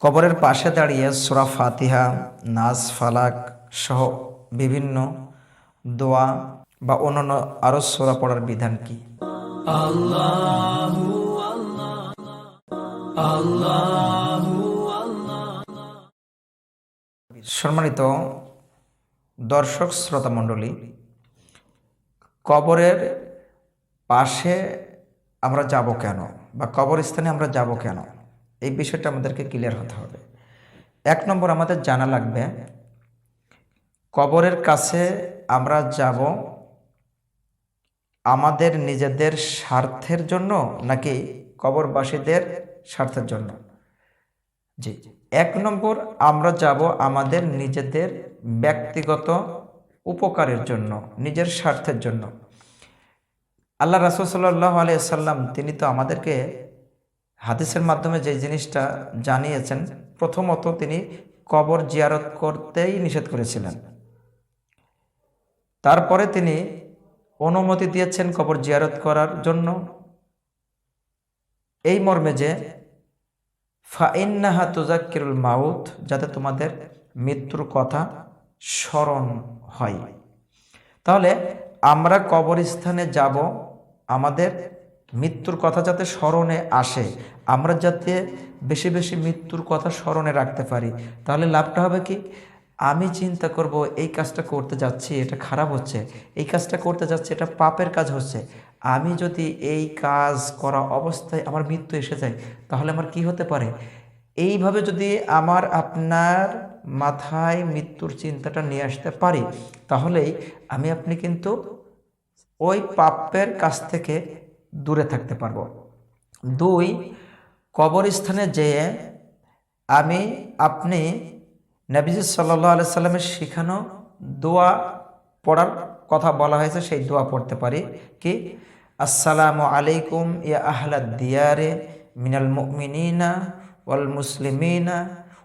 কবরের পাশে দাঁড়িয়ে সূরা ফাতিহা, নাস, ফালাক সহ বিভিন্ন দোয়া বা অন্যান্য আরো সূরা পড়ার বিধান কি? সম্মানিত দর্শক শ্রোতা মণ্ডলী, কবরের পাশে আমরা যাব কেন বা কবরস্থানে আমরা যাব কেন, এই বিষয়টা আমাদেরকে ক্লিয়ার হতে হবে। এক নম্বর, আমাদের জানা লাগবে কবরের কাছে আমরা যাব আমাদের নিজেদের স্বার্থের জন্য নাকি কবরবাসীদের স্বার্থের জন্য। জি, এক নম্বর, আমরা যাব আমাদের নিজেদের ব্যক্তিগত উপকারের জন্য, নিজের স্বার্থের জন্য। আল্লাহ রাসূল সাল্লাল্লাহু আলাইহি ওয়াসাল্লাম তিনি তো আমাদেরকে হাদিসের মাধ্যমে যে জিনিসটা জানিয়েছেন, প্রথমত তিনি কবর জিয়ারত করতেই নিষেধ করেছিলেন। তারপরে তিনি অনুমতি দিয়েছেন কবর জিয়ারত করার জন্য, এই মর্মে যে ফাইন্নাহা তুযাক্কিরুল মাউত, যাতে তোমাদের মৃত্যুর কথা স্মরণ হয়। তাহলে আমরা কবরস্থানে যাব আমাদের মৃত্যুর কথা যাতে স্মরণে আসে, আমরা যাতে বেশি বেশি মৃত্যুর কথা স্মরণে রাখতে পারি। তাহলে লাভটা হবে কি, আমি চিন্তা করব এই কাজটা করতে যাচ্ছি এটা খারাপ হচ্ছে, এই কাজটা করতে যাচ্ছি এটা পাপের কাজ হচ্ছে, আমি যদি এই কাজ করা অবস্থায় আমার মৃত্যু এসে যায় তাহলে আমার কি হতে পারে। এইভাবে যদি আমার আপনার মাথায় মৃত্যুর চিন্তাটা নিয়ে আসতে পারি, তাহলেই আমি আপনি কিন্তু ওই পাপের কাছ থেকে দূরে থাকতে পারবো। দুই, কবরস্থানে যেয়ে আমি আপনি নবীজি সাল্লাল্লাহু আলাইহি সাল্লামের শিখানো দোয়া পড়ার কথা বলা হয়েছে, সেই দোয়া পড়তে পারি কি, আসসালামু আলাইকুম ইয়া আহলাদ দিয়ারে মিনাল মুমিনিনা ওয়াল মুসলিমিনা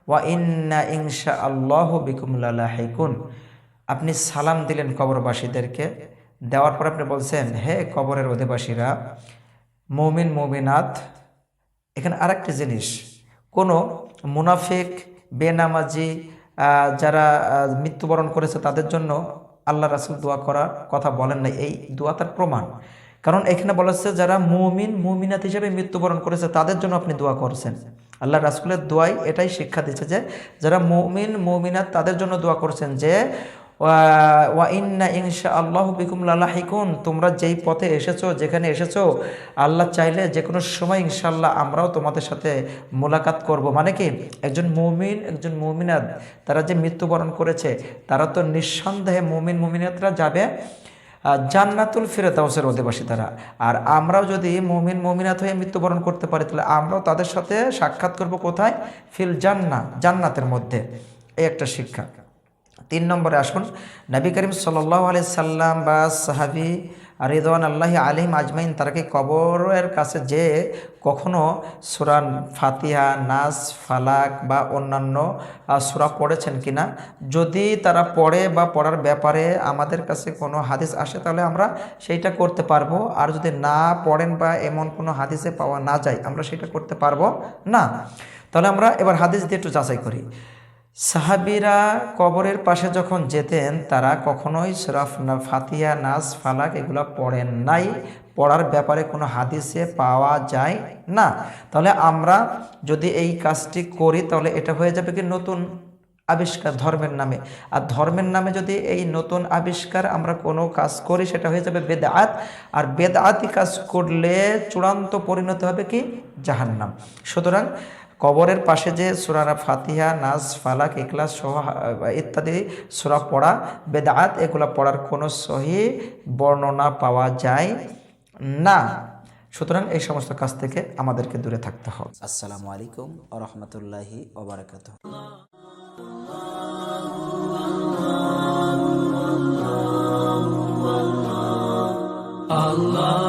ওয়া ইন্না ইনশাআল্লাহু বিকুম লালাহিকুন। আপনি সালাম দিলেন কবরবাসীদেরকে, দেওয়ার পর আপনি বলছেন, হে কবরের অধিবাসীরা, মুমিন মুমিনাত। এখানে আরেকটি জিনিস, কোনো মুনাফিক বেনামাজি যারা মৃত্যুবরণ করেছে তাদের জন্য আল্লাহ রাসূল দোয়া করার কথা বলেন না, এই দোয়া তার প্রমাণ। কারণ এখানে বলা হচ্ছে যারা মুমিন মুমিনাত হিসেবে মৃত্যুবরণ করেছে তাদের জন্য আপনি দোয়া করছেন। আল্লাহ রাসূলের দোয়াই এটাই শিক্ষা দিচ্ছে যে যারা মুমিন মুমিনাত তাদের জন্য দোয়া করছেন যে ওয়া ইন্না ইনশাআল্লাহু বিকুম লালাহিকুন, তোমরা যেই পথে এসেছো, যেখানে এসেছো, আল্লাহ চাইলে যে কোনো সময় ইনশাআল্লাহ আমরাও তোমাদের সাথে মোলাকাত করব। মানে কি, একজন মুমিন একজন মুমিনাত তারা যে মৃত্যুবরণ করেছে তারা তো নিঃসন্দেহে মুমিন মুমিনাতরা যাবে জান্নাতুল ফিরদাউসের অধিবাসী তারা। আর আমরাও যদি মুমিন মুমিনাত হয়ে মৃত্যুবরণ করতে পারি তাহলে আমরাও তাদের সাথে সাক্ষাৎ করব কোথায়, ফিল জান্নাহ, জান্নাতের মধ্যে। এই একটা শিক্ষা। তিন নম্বরে আসুন, নবী করিম সাল্লাল্লাহু আলাইহি সাল্লাম বা সাহাবী রিদওয়ান আল্লাহি আলাইহিম আজমাইন তারা কি কবরের কাছে যে কখনো সূরা ফাতিহা, নাস, ফালাক বা অন্যান্য সূরা পড়েছেন কিনা? যদি তারা পড়ে বা পড়ার ব্যাপারে আমাদের কাছে কোনো হাদিস আসে তাহলে আমরা সেইটা করতে পারবো, আর যদি না পড়েন বা এমন কোনো হাদিসে পাওয়া না যায় আমরা সেটা করতে পারবো না। তাহলে আমরা এবার হাদিস দিয়ে একটু যাচাই করি। সাহাবীরা কবরের পাশে যখন যেতেন তারা কখনোই সূরা ফাতিহা, নাস, ফালাক এগুলো পড়েন নাই, পড়ার ব্যাপারে কোনো হাদিসে পাওয়া যায় না। তাহলে আমরা যদি এই কাজটি করি তাহলে এটা হয়ে যাবে কি নতুন আবিষ্কার ধর্মের নামে। আর ধর্মের নামে যদি এই নতুন আবিষ্কার আমরা কোনো কাজ করি সেটা হয়ে যাবে বেদআত। আর বেদআতি কাজ করলে চূড়ান্ত পরিণতি হবে কি, জাহান্নাম। সুতরাং কবরের পাশে যে সূরা ফাতিহা, নাস, ফালাক, ইখলাস সহ ইত্যাদি সূরা পড়া বেদআত, এগুলা পড়ার কোনো সহিহ বর্ণনা পাওয়া যায় না। সুতরাং এই সমস্ত কাজ থেকে আমাদেরকে দূরে থাকতে হবে। আসসালামু আলাইকুম ওয়া রাহমাতুল্লাহি ওয়া বারাকাতুহু। আল্লাহ